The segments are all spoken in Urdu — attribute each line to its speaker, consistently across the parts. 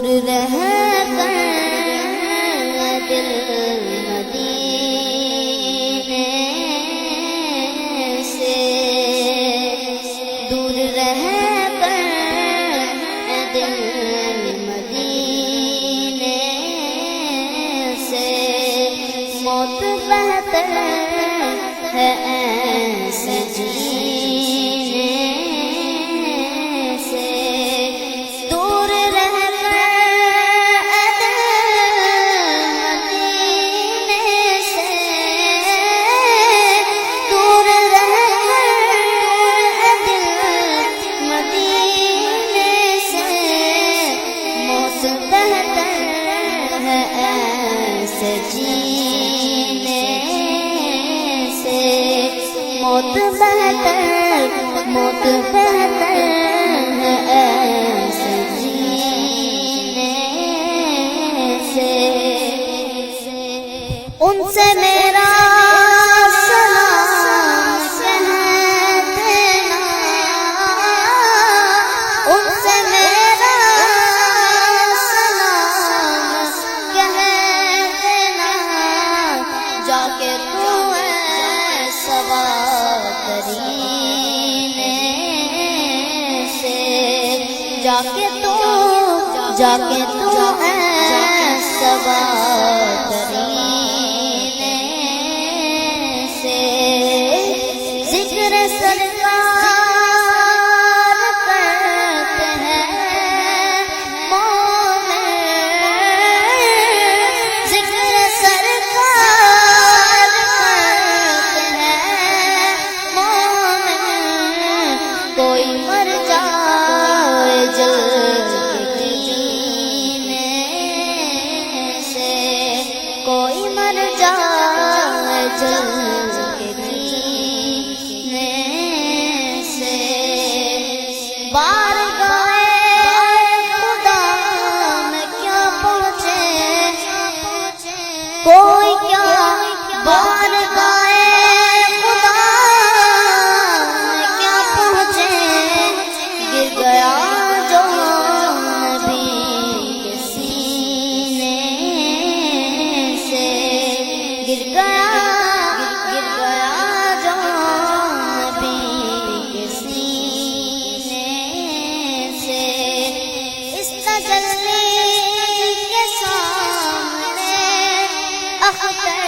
Speaker 1: رہ کر دل مدینے سے، دور رہ کر دل مدینے سے، موت بہتر ہے ایسے جینے سے، دور رہ کر دل مدینے سے، دور رہ کر دل مدینے سے، موت بہتر ہے ایسے جینے سے، موت بہتر ہے ایسے جینے سے، ان سے میرا سلام کہہ دینا، ان سے میرا سلام کہہ دینا، جا کے تو سوا کرینے سے، جا کے تو سوا کرینے سے، ذکر سرکار کرتے ہیں مومن، ذکر سرکار کرتے ہیں مومن، کوئی مر جائے جلد کے کینے سے، کوئی مر جائے جلد کے کینے سے، بارگاہ خدا میں کیا پہنچے کوئی، کیا بارگاہ خدا میں کیا پہنچے، گر گیا جو نبی کے سینے سے، گر گیا جو نبی کے سینے سے، اس تجلی کے سامنے اختر،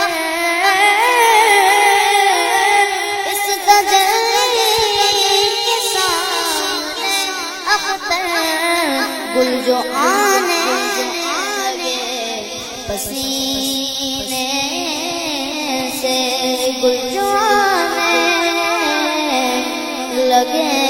Speaker 1: اس تجلی کے سامنے اختر، گل جو آنے لگے پسینے سے، گل جو آنے لگے